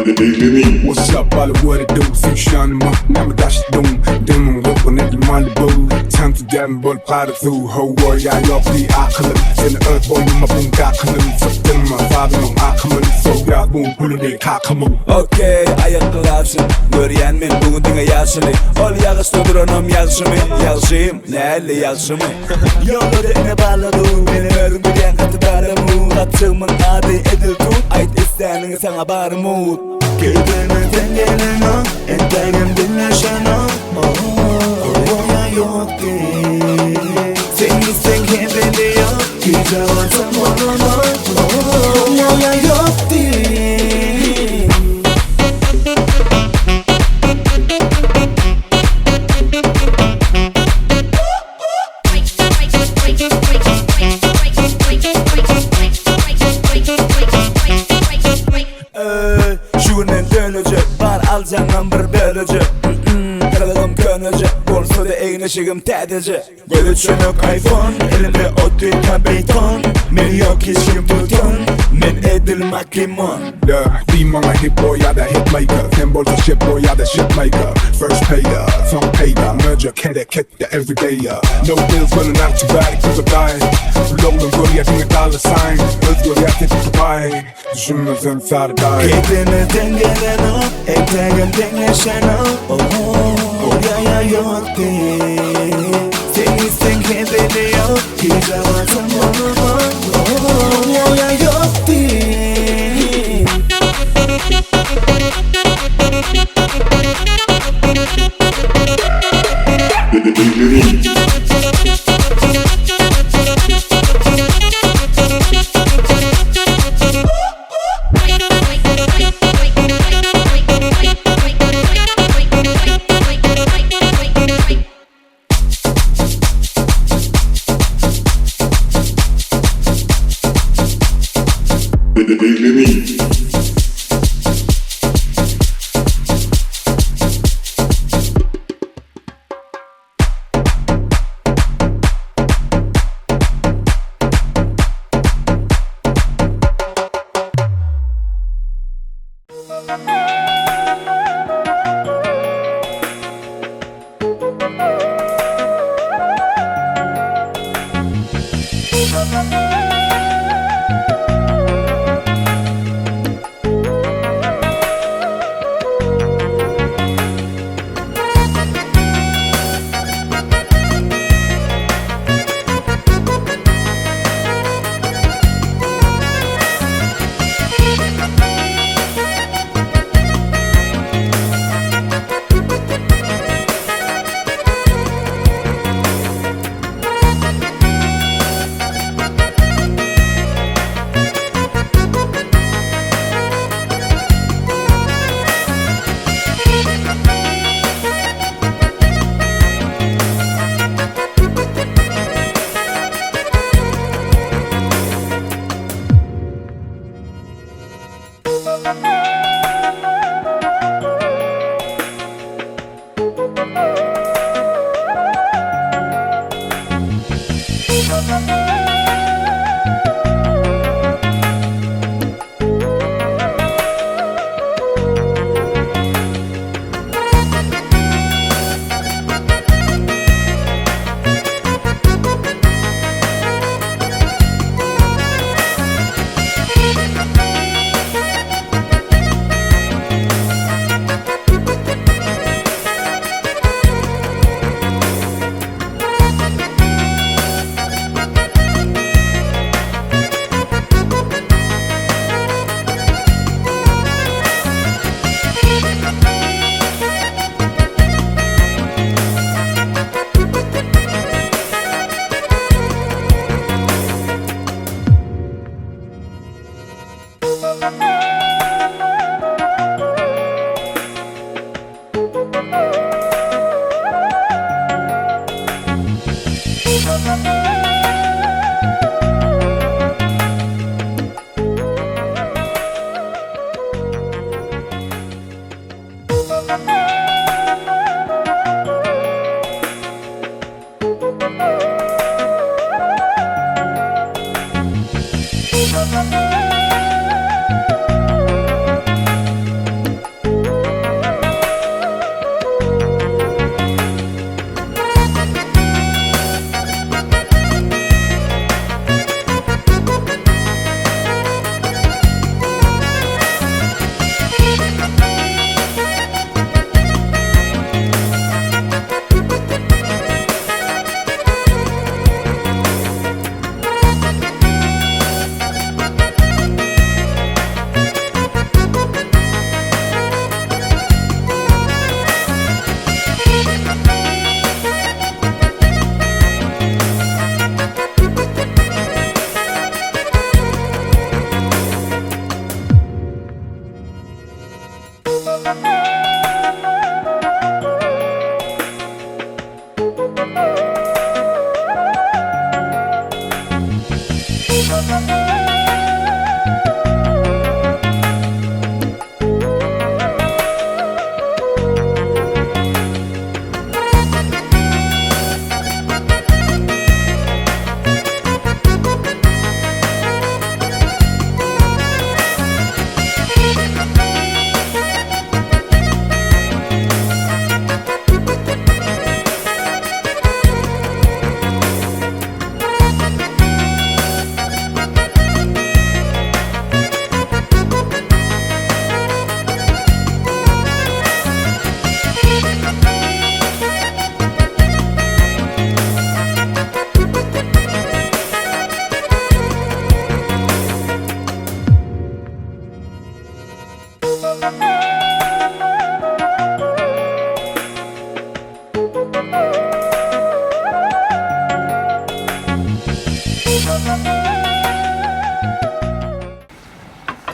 What's up, all what it do? Fiction ma, nama dash doom. Demon whip on it, Malibu. Time to damn ball part through. Whole world, I love the akala. In the earth, boy, my boom kakala. Something my father, no akama. So ya boom, holiday kakamu. Okay, ayakta lapsın. Görüyen men bugün dinle yaşını. Ol yağız toduranım yazımı. Yazım, neyle yazımı. Yolları ine bağladım. Beni örüm bir yan katı bağlamı. Katımın adı edildim. Ait isteyenin sana bağırmut. Gülbünü dengelin o. Entegim dinleşen o. Oraya yok değil. Seni sen kendini yok. Güzel olsam onun o. Oraya yok değil. Şunen dönecek, var alacağım bir bölücü. Kırılım könecek, bolsa da eğneşigim tədecek. Gölüçün yok iPhone, elimde oturken beton. Men yok işim tutun, men edilmek limon. Be my hit boy, ya da hit maker. Ten balls of shit boy, ya da shit maker. First payer, some payer. Merger, kette everyday. No bills running out to buy, cause I die. Rolling good, ya think a dollar sign. Özgür, ya think to buy. Düşünmezsen sarday. Kendini dengelen o, entegim dengeşen o. Oraya yok değil. Seni sen kendini yok. Güzel olsam olur mu? Oraya yok değil.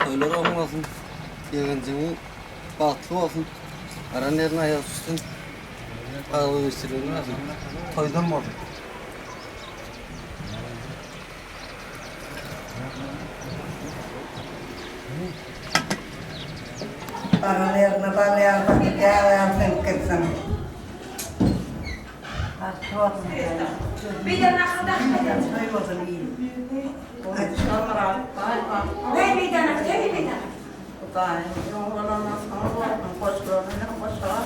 Toylar olmasın, yeğencinin batlı olsun, aran yerine ayak üstün, ağlı üstülüğünü lazım. Toydurmadım. Paralelna balearna gäällä sen ketsan. Mitä nähdään? Toivotan niin. Hei, mitä nähdään? Hei, mitä? Jotain, jollain on koskella, niin on koskella.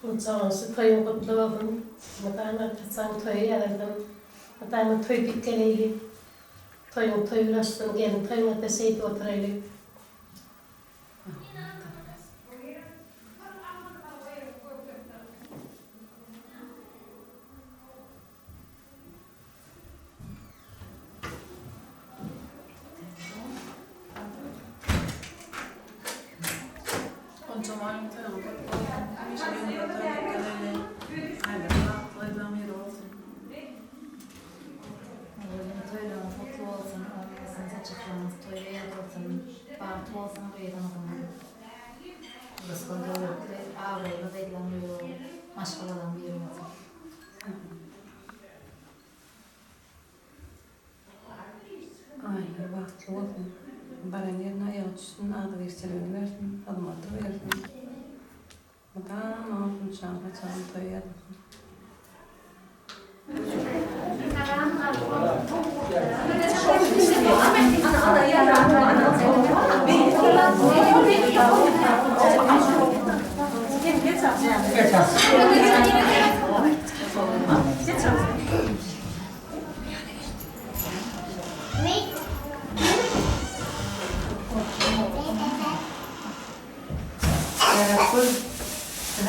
Mutta on se toivon kotoon, mutta aina katsotaan toivon jälkeen, mutta aina toivon pitkälle, toivon ylöstön kielen, toivon, että se ei tuo treille. On se vain toivon kotoon, missä minun toivon kävelee, toivon miroolta. Toivotan mutlu olsun, sen saçaklarınız toyluya olsun, bağırtı olsun, kıyıdan adamın. Kıskandı olurdu, ağrıyla beklenmiyor, maşgaladan bir yorum olsun. Aynen vakti olsun. Baren yerine ayak üstünün adı verselini versin, adım adı versin. Bakalım olsun, şanla çağın toyuya olsun.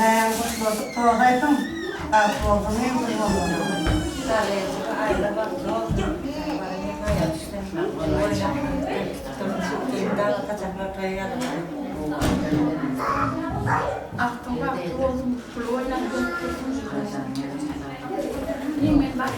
Saya tohaitum, aku ini belum. Ahtım vakti olsun, puluyla yemin bak,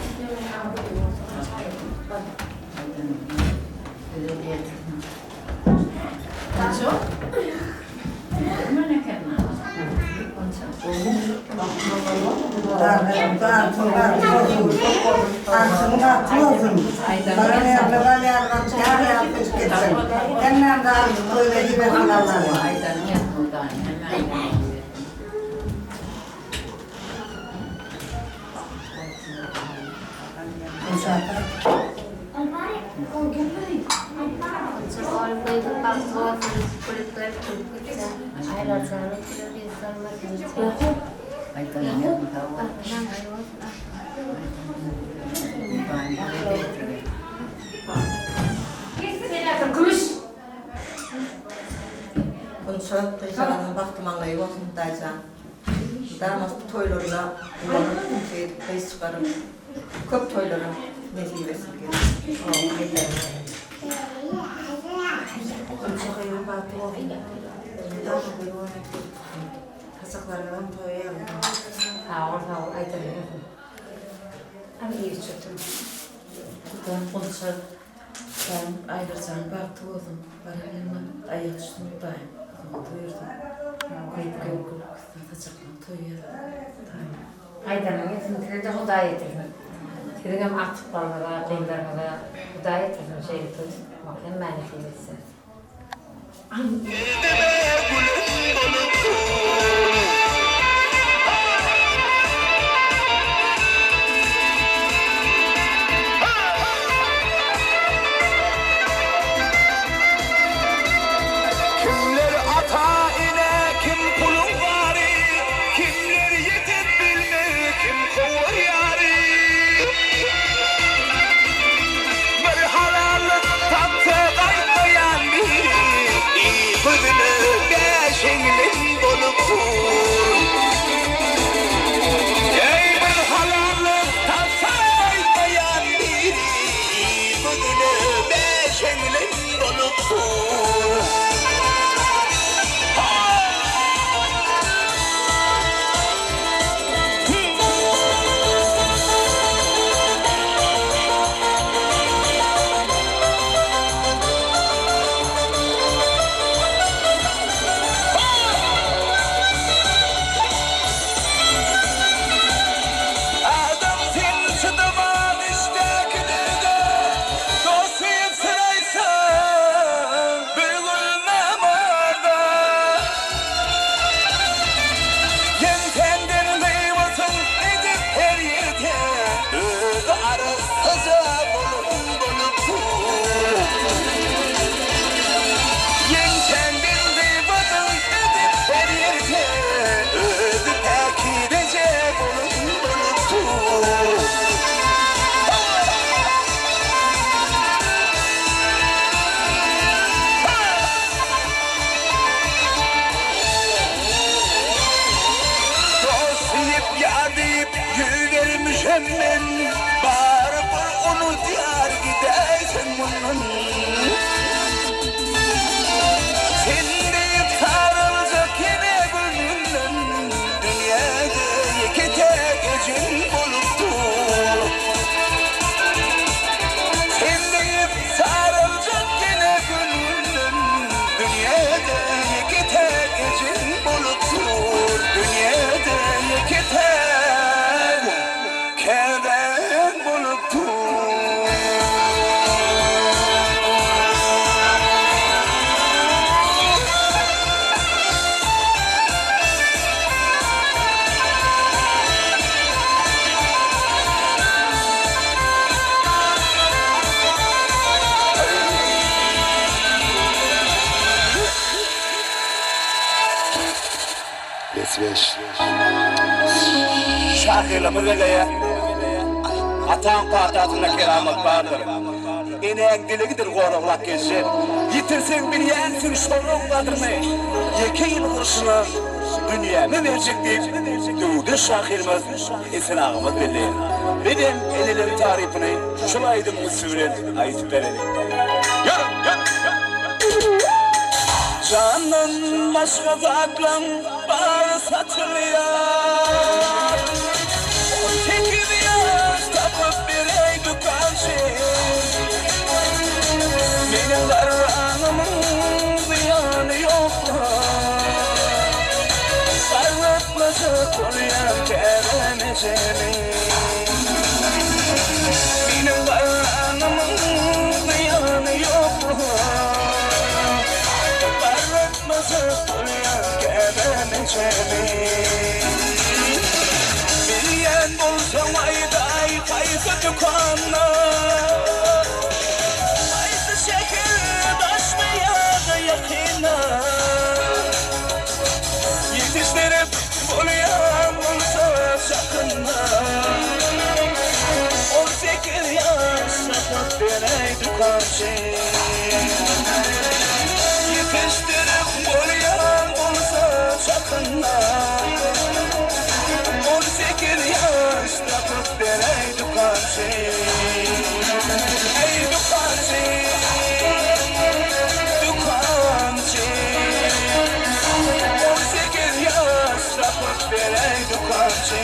Kun sööttäisään vahtimalla ei voisi täisään. Tämä on toilolla, kun on se peiskar. Kop toilolla, ne liivessäkin. Kun se on jopa tuolla. Tämä on kyllä kasaklarilla on tuo jälkeen. Tämä on aitallinen. Hän istutaan. kun se on aidarsan kahtuosun paremmin ajatustun päin. Kun on työstä, kaikki on Saçaklan toyu. Aydanın yetimleri de Huday yetirdim. Dedim artık ballara, kıyımlarına Huday yetirdim şeyi tut. Bakayım ben de filmesi. Kimler ata ine, kim kulun gari, kimler yetim bilmez, kim kovar yari. Bir halallık tatlı kaymayan biri, iyi bugünü beşinlin bolup kur. Ey bir halallık tatlı kaymayan biri, iyi bugünü beşinlin bolup kur. Adam sen çıdıman istekliğe dostuyum sıraysa büyülmem orada. Yen kendin duymasın edip her yerde öz arasıza bulup dur. Yen kendin duymasın edip her yerde öz tekidece bulup dur. Dost deyip yar deyip yürüvermişim ben. Bari bir unut yar gidersen bunun. Sen deyip sarılacak yine gönlümden. Dünyada iki tek ecin bulup dur. Sen deyip sarılacak yine gönlümden. Dünyada iki tek ecin bulup dur. Dünyada iki tek keder bulup dur. Şakir'le Mırga'ya atan patatına keramet vardır. İneğin diligidir koruklak geçer. Yitirsen bir yensin şorun kadrini. 2 yıl kurşuna dünyamı verecek deyip dövdü Şakir'imiz esin ağımız belli. Benim elimin tarifini şulaydım usulün ayıp verelim. Yürü. Canın başka zaklan bağır satılıyor. Çekil yaş tapıp bir ey dukaşı. Benim kararımın ziyanı yok mu? Sarıplaşıp oluyor keremeceni. Benim kararımın ziyanı yok mu? Bilyen bulsam ayday kaysa dükkanla. Kaysa şekil taşmaya da yakına. Yetiştirip buluyan bulsa sakınla. 18 yaş sakat bir ey dükkancı. Yetiştirip buluyan bulsa sakınla. 18 yaşta tut bir ey dükkancı. Ey dükkancı. Dükkancı. 18 yaşta tut bir ey dükkancı.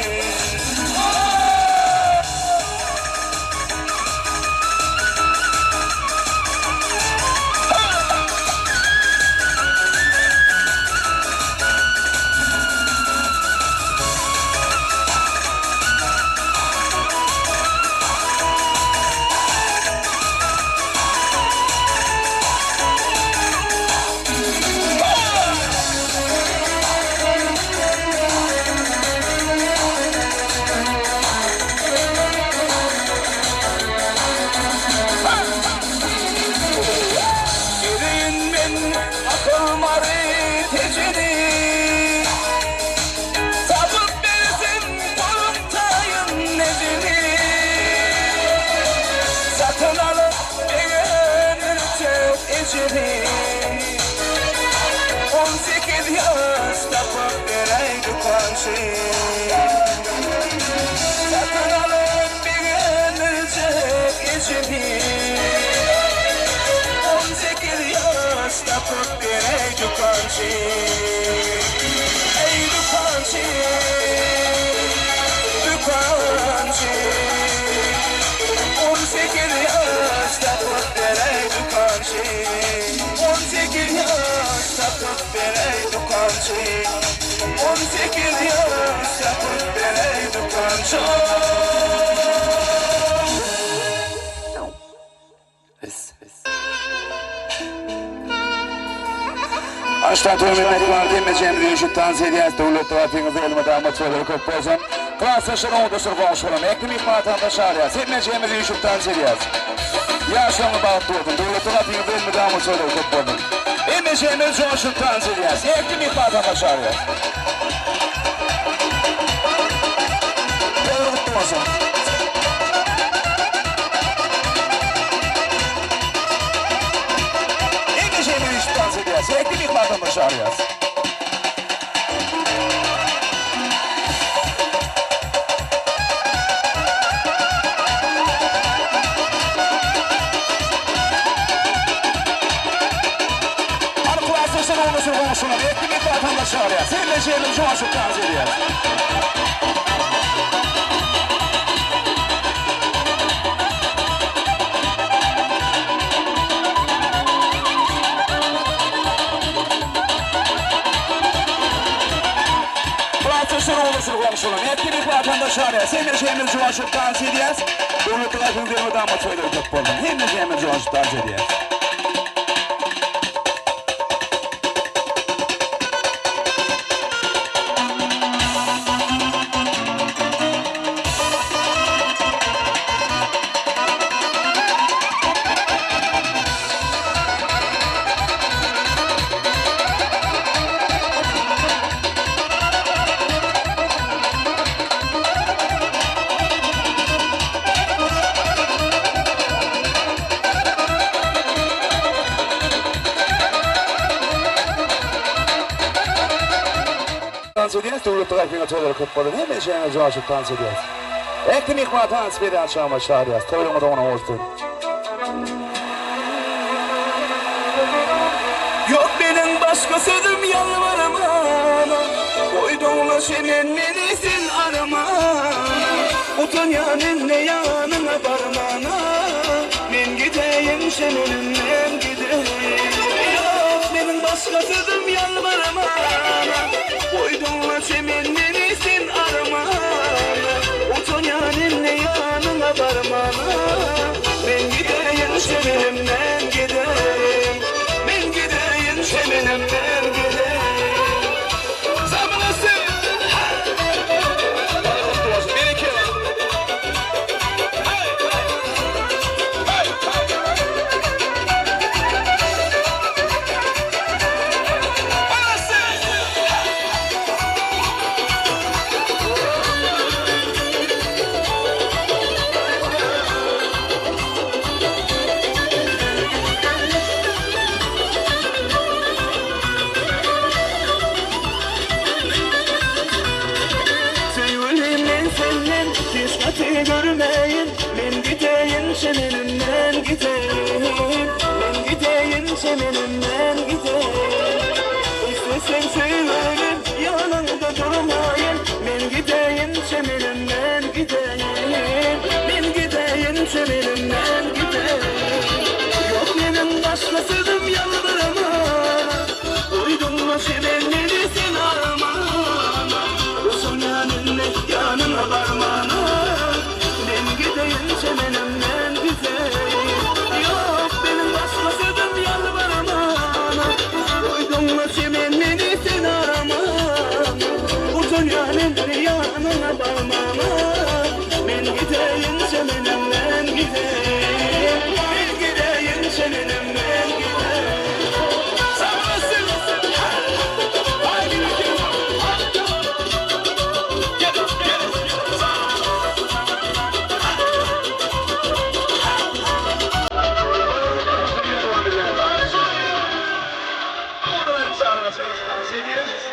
tapıp vereydi kanşı Satın alıp bir gelecek içimi 18 yaş tapıp vereydi kanşı Ey dukancı Dukancı 18 yaş tapıp vereydi kanşı 18 yaş tapıp vereydi kanşı 18 yaş tapıp vereydi kanşı Aştan tümümet var demeyeceğim rejit tanziyet devlet tarafınızda elime damat söyleri köp bozun. Klaslaşın oğudusur konuşalım. Eklim ikmaatan da şariyaz. Etmeyeceğim rejit tanziyet. Yaşamı bağıttı oldum. Devlet tarafınızda elime damat söyleri köp bozun. Etmeyeceğim rejit tanziyet. Eklim ikmaatan da şariyaz. Devlet kutlu olsun. Eklim ikmaatan da şariyaz. Arkadaşlar onu sorumlusunlar. Eklim ikmaatan da şariyaz. Seninle şeyleri şu an çok tanziyet. Komşularım, etkinlik vatandaşları, sevmeyeceğimiz cuvaşıp dans edeceğiz. Devlet tarafından damat söyleri köp buldum. Sevmeyeceğimiz cuvaşıp dans edeceğiz. Dans ediyoruz, devlet tarafına söyleri köp buldum. Sevmeyeceğimiz cuvaşıp dans ediyoruz. Eklimik vatan spiri açağıma çağırıyoruz. Toylumu da ona olsun. Yok benim başka sözüm yalvarım ana Koyduğuna senin nerisin arama Utan yanın ne yanına parmağına Ben gideyim senin ben gideyim Yok benim başka sözüm yalvarım ana Koyduğuna senin nerisin arama Utan yanın ne yanına parmağına Ben gideyim senin ben gideyim Ben gideyim senin ben gideyim Sabırlasın Bir iki görmeyin Ben gideyim seninle gideyim Ben gideyim seninle gideyim İstesen söylerim yanında durmayın Ben gideyim seninle gideyim Ben gideyim seninle gideyim Yok benim başkasıdım yalvarama Uydurma senin nerisin arama Uzun yanınla yanına parmağına Semenim ben gideyim Yok benim başkasıdım yalvarama Uydurma semenini sen arama Uzun yanın yanına parmağına Ben gideyim semenim ben gideyim Ben gideyim semenim ben gideyim Sabırsın Haydi gidelim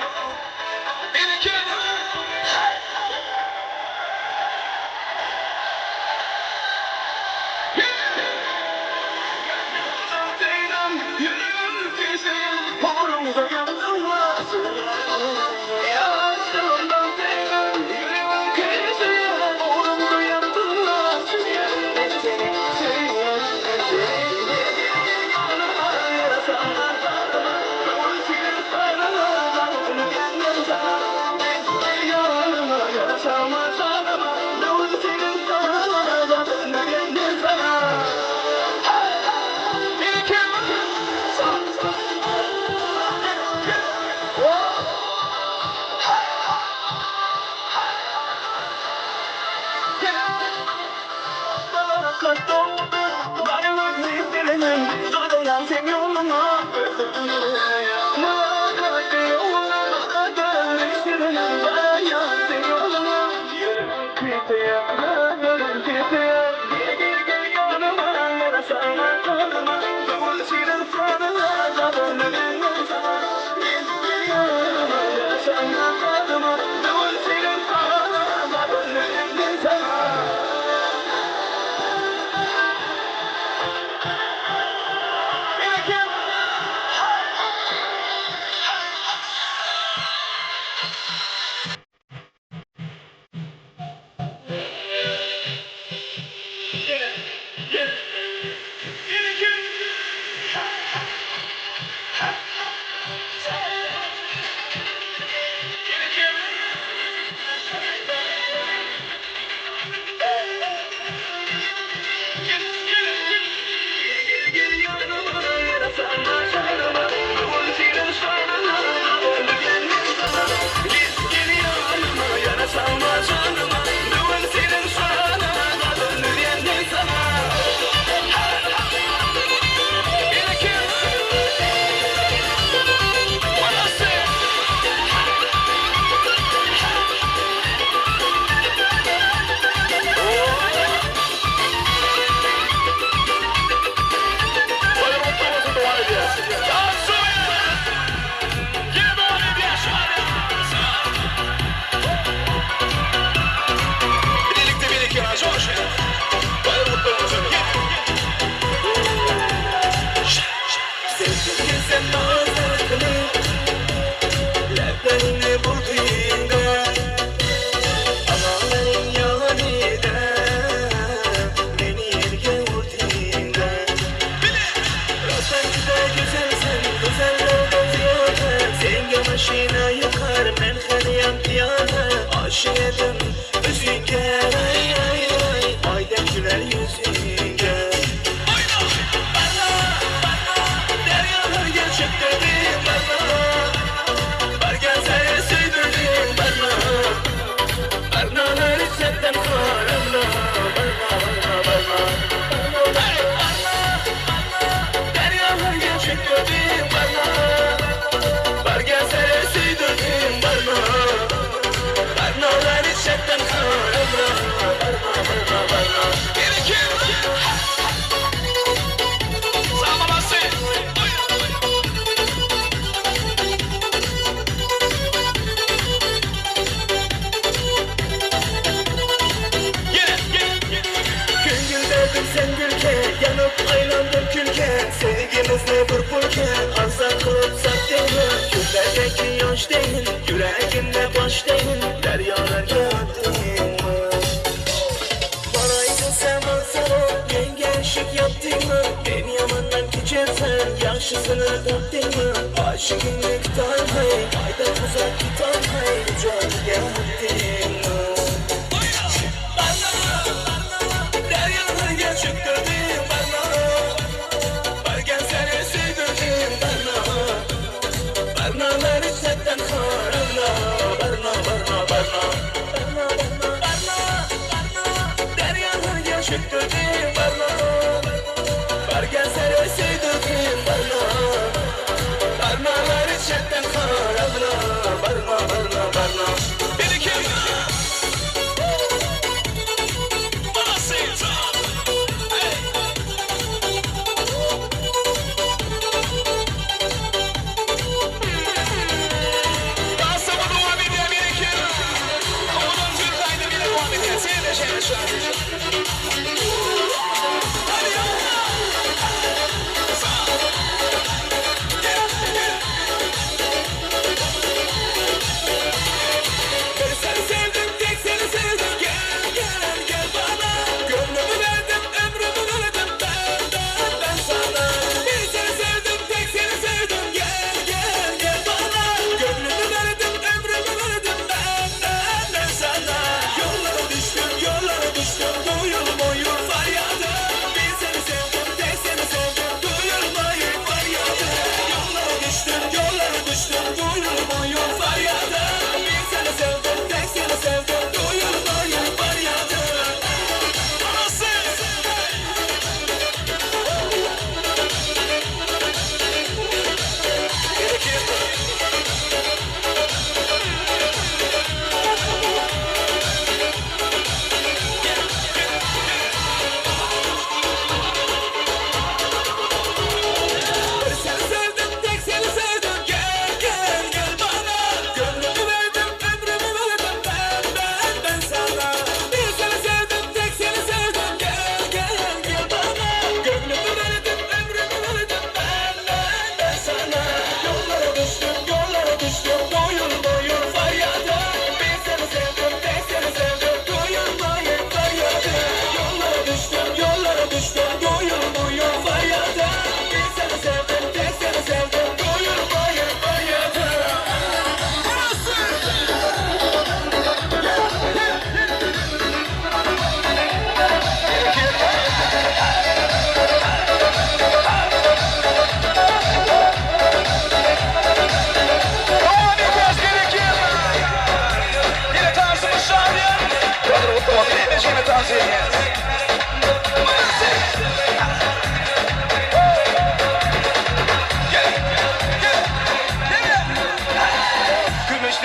Barna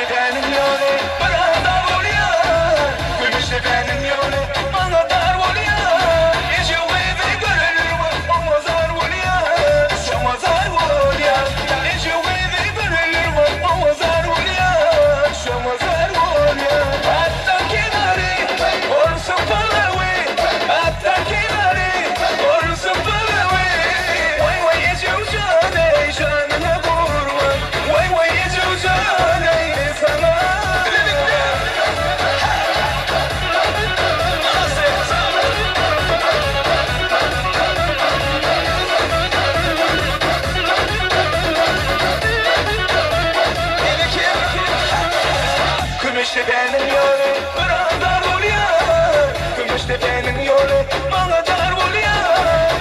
benim yolu bana dar oluyor. Gümüşlü benim yolu bana dar oluyor. Hiç yüzümü görülür mü ama zar oluyor. Şama zar oluyor. Hiç yüzümü görülür mü ama zar oluyor. Şama zar oluyor. Hatta kenarı olsun palavi. Hatta kenarı olsun palavi. Vay vay hiç yüzüne canına kurban. Vay vay hiç yüzüne sana. Gümüşlü benim yolu bana dar oluyor. Gümüşlü benim yolu bana dar oluyor.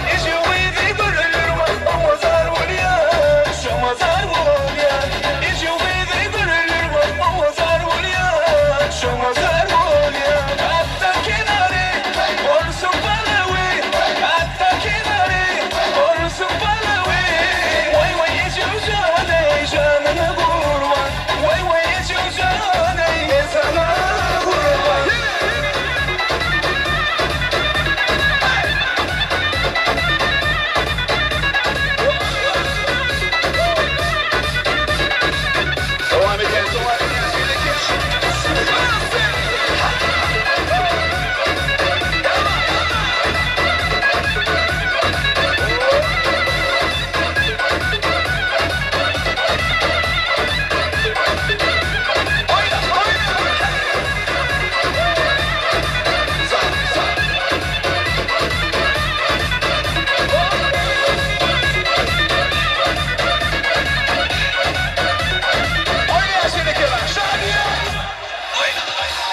Hiç yüzümü görülür mü ama zar oluyor. Şama zar oluyor. Hiç yüzümü görülür mü ama zar oluyor. Şama zar oluyor. Hatta kenarı olsun palavi. Hatta kenarı olsun palavi. Vay vay hiç yüzüne canına kurban. Vay vay hiç yüzüne sana kurban. Devam edelim.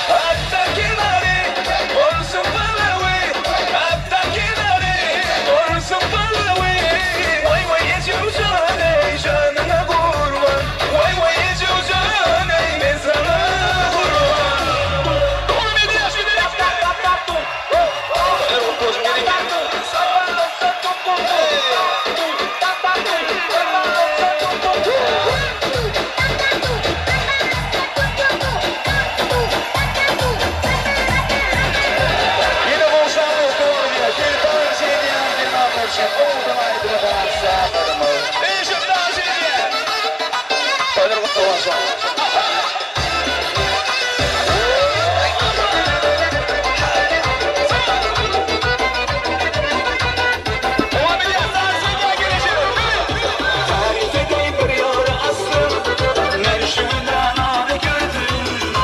Hatta kenarı olsun palavi. Hatta kenarı olsun palavi. Vay vay hiç yüzüne canına kurban. Vay vay hiç yüzüne ben sana kurban. Devam ediyor şimdi. Yine bu şarkı söylüyor. Bir tane şey diyen bir namerçe. Oldu haydi be kadar sağlarımı. İşte bir daha şey diyen. Söyler mutlu olsun. Devam ediyor. Sarsınca gelişiyor. Tarife gönderiyor aslım. Merşudan anı gördüm.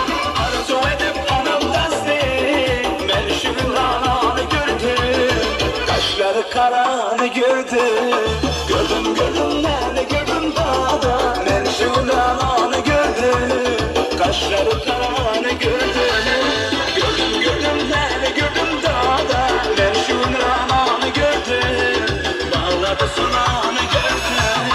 Arzu edip anam tasdik. Merşudan anı gördüm. Kaşları karanı gördüm. Gördüm gördüm nerede gördüm dağda. Merşudan anı gördüm. Kaşları karanı gördüm. Gördüm gördüm nerede gördüm dağda. Merşudan anı gördüm. Bağladı sunanı gördüm.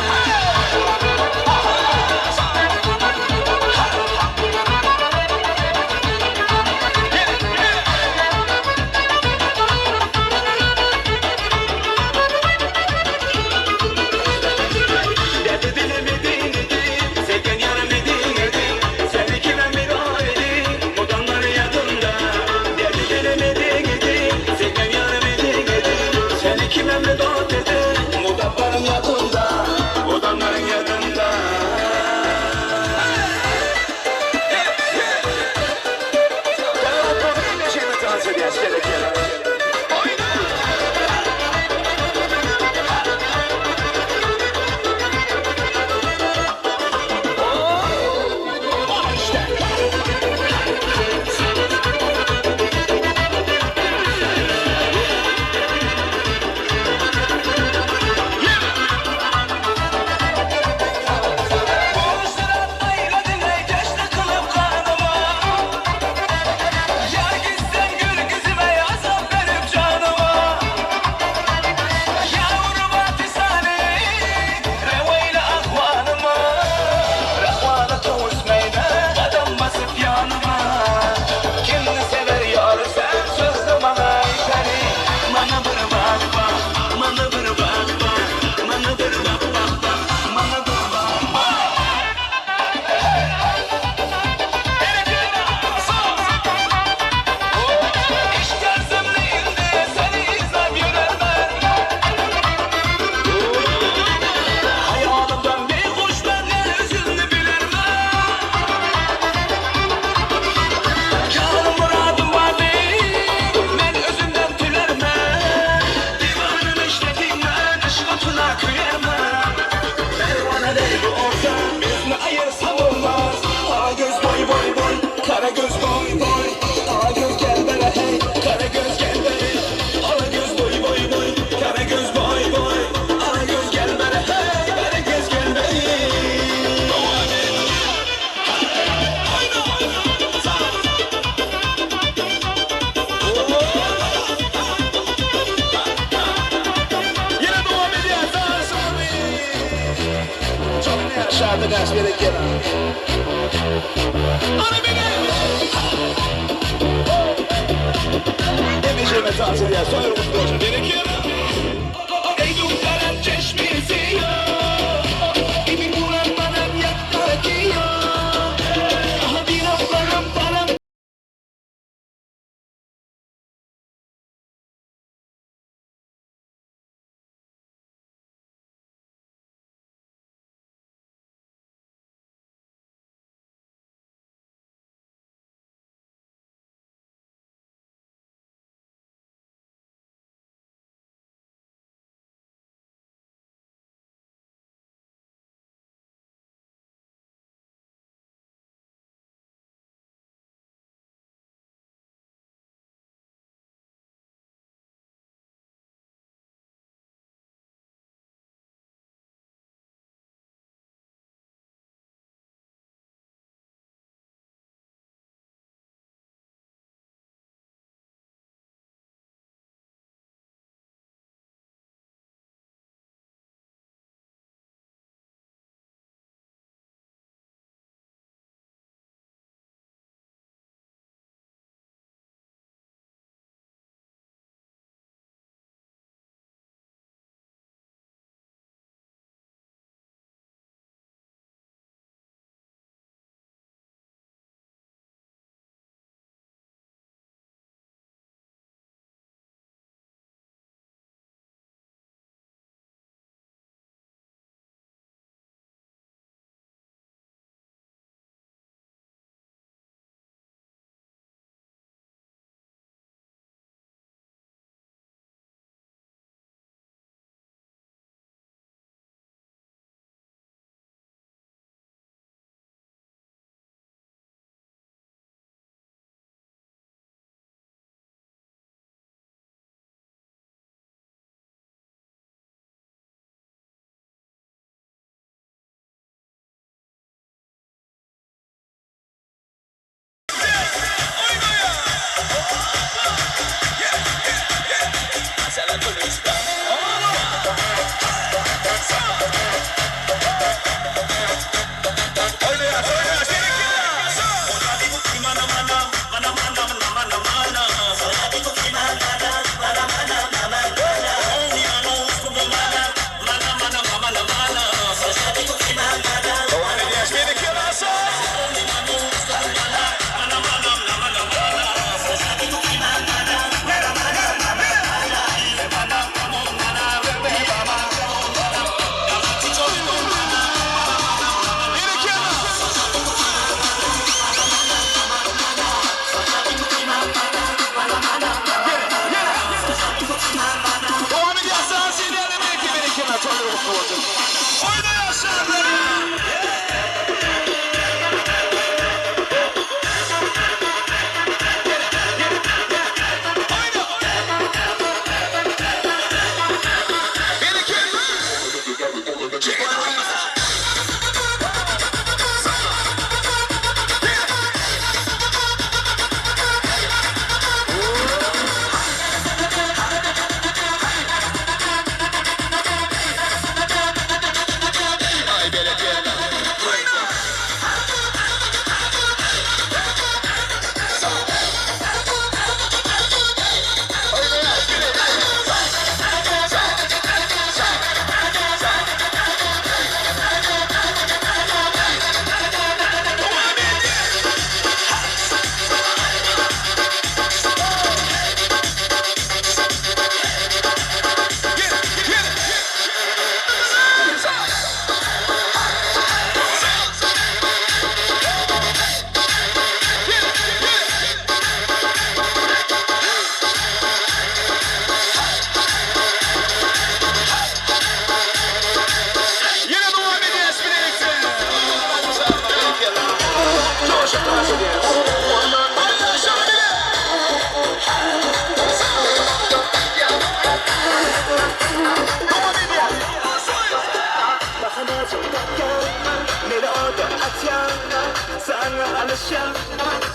Sana alışan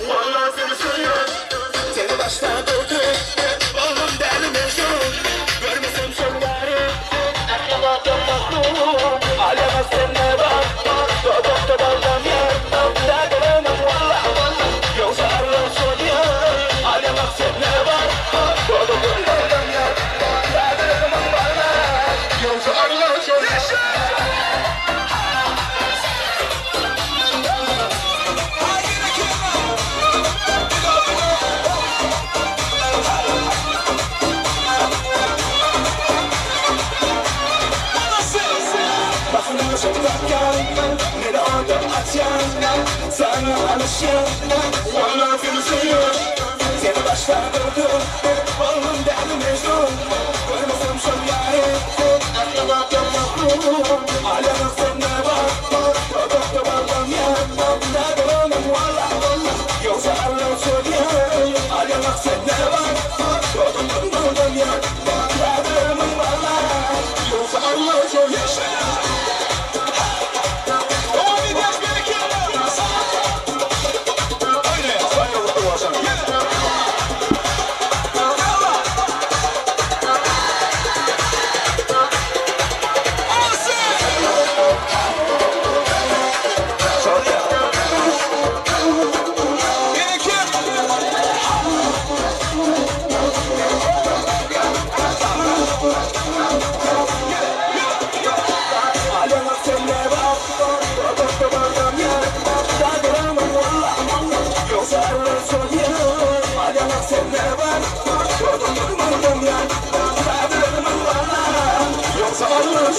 vallahi seni seviyorum. Seni başta gördüm. Oğlum deli mecnun. Görmesem şunları. Aklıma dönmez. Alemez sen ne var. bana alışıyor. Vallahi seni seviyorum. Seni başta gördüm. Oğlum derdim mecnun. Görmesem şu yarı. Aklıma dönmem. Aleme sen ne var? Doktor babam ya. Derdim valla valla. Yoksa Allah söylüyor. Aleme sen ne var? Doktor babam ya. Derdim valla. Yoksa Allah söylüyor. Yoksa Allah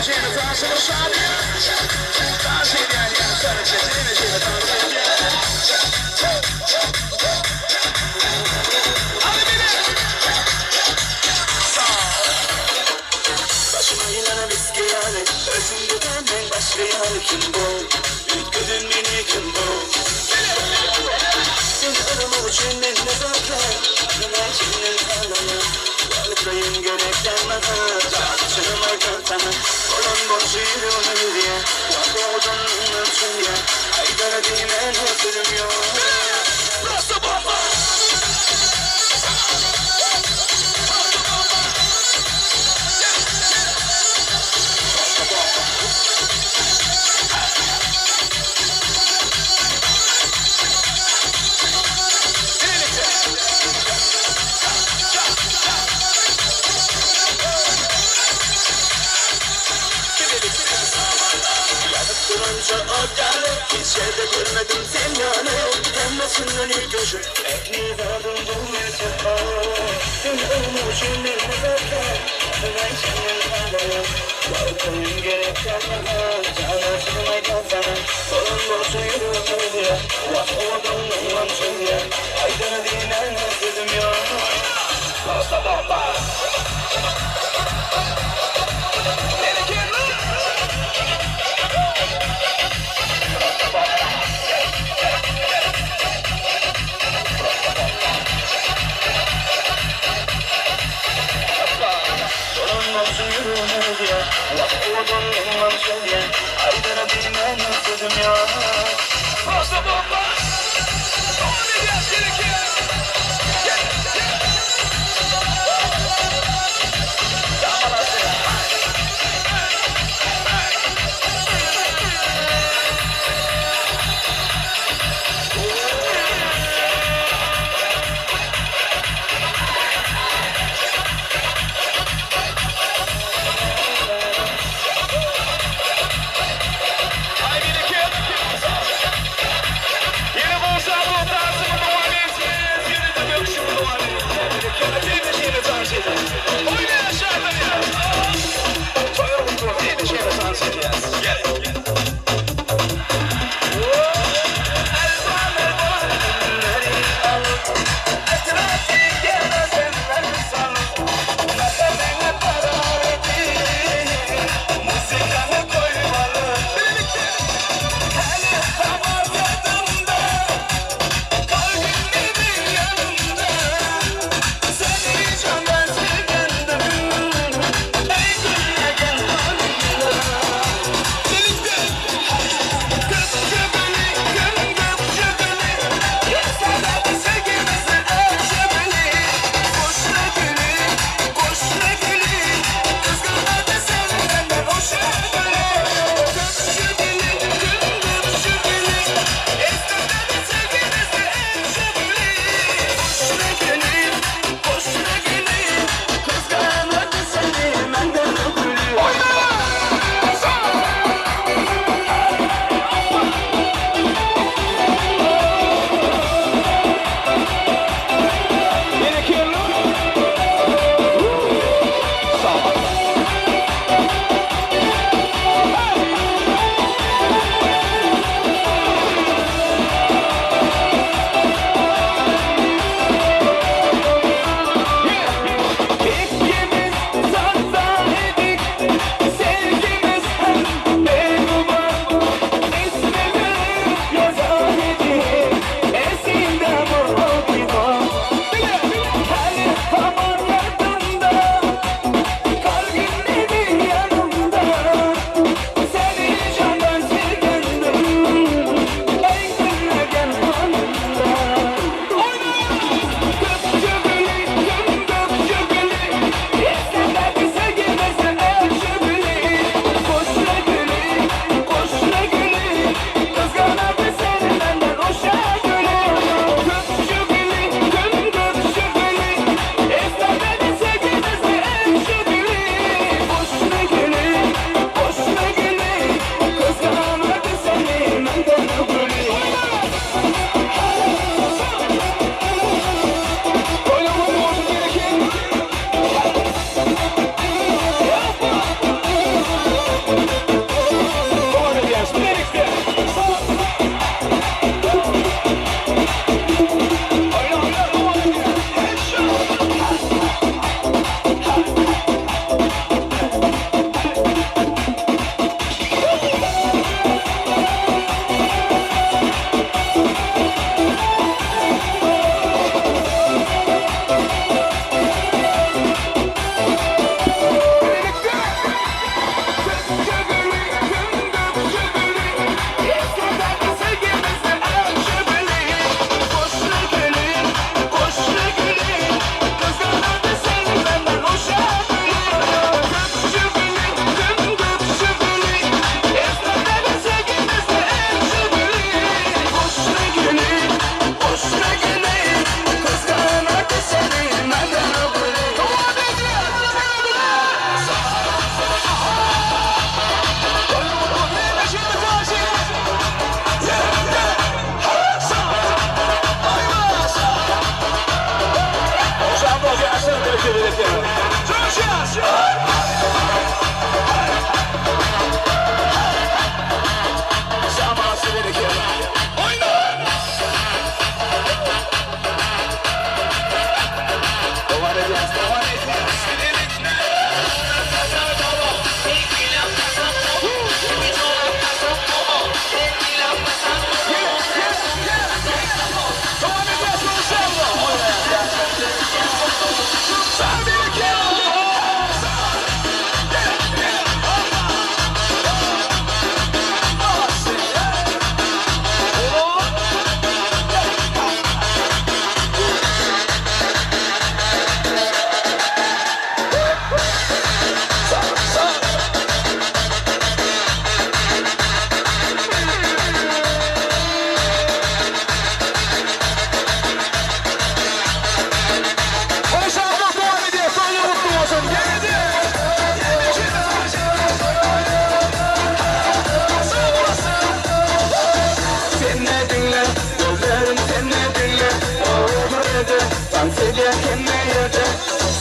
şeyine taşını şadiye Taşı gel gel sarı çetine şeyine taşı gel Hadi beni Başıma yine viski yani Özümde benden başka yar kim bu Ülküdün beni kim bu Sen arama uçundan ne bakar Arama uçundan kalana Varlıklayın gereklenmeden Canım arkadaşlar Olan boşu yürüyorum diye Vakı odanın ölçün ya Aydara dinen hazırım yok Rasta baba Durunca ortalı hiç yerde görmedim sen yani Yanmasından ilk gözüm ekmeği verdim bu yüzden Dün ölmüşüm bir nefetten Ben senin kalbine Varlıklayın gereklenmeden Canasını aykalsana Kolun borcu yürüyorum diye Vah oğlum anlamsın diye Aydın dinen özledim ya Rasta baba Rasta bomba! Onu biraz gerekiyor!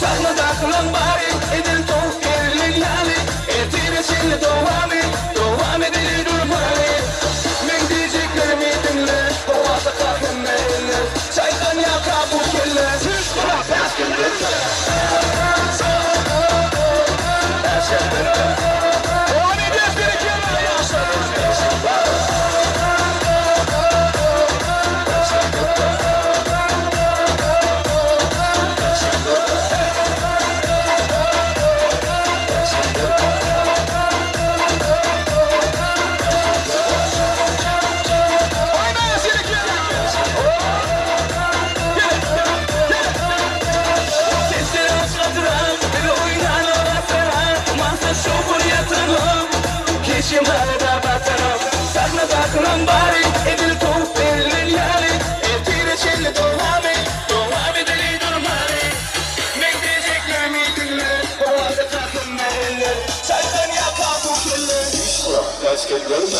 Sakla takılan bari edil tavuk gelin yani Etine şimdi devam edili durmani Men diyeceklerimi dinle Kovasa kalkın eyle Çaydan yaka bu kelle Bırak baskin dinle Devam ediyoruz bir iki yana yaşlarız Şimalda batanım Sakla takılan bari edil tavuk belli yani Etine çelli devam edeli durmani Men diyeceklerimi dinle Kovada takım meheller Çaydan yaka bu kelle Kaç kez görme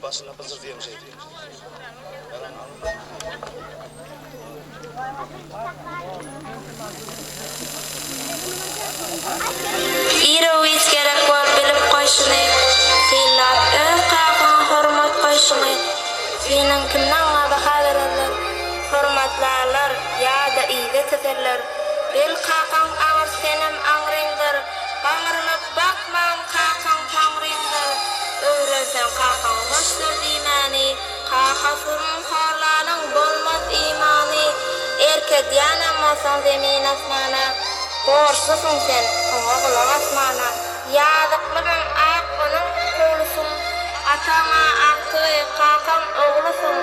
Başına hazır diye bir şey diyor. İroviz gerek var bilip koşunu. Fillar öz kakın hormat koşunu. Senin kimden adı haberler. Hormatlarlar ya da iyice tezerler. Bil kakın ağır senem ağrındır. Bağırınıp bakmam kakın tanrındır. Öğrensen kakın hoştur imani. Kakasının horlanın bolmaz imani. Erkek yanamasan zemin asmana. Borçlusun sen, ona kulak asmana. Yazıklıdan ayak onun kolusun. Atana aktı, kakam oğlusun.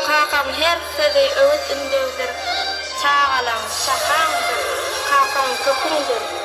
Kakam her sözü öğüt ündürdür. Çağalan, şahandır. Kakam kökündür.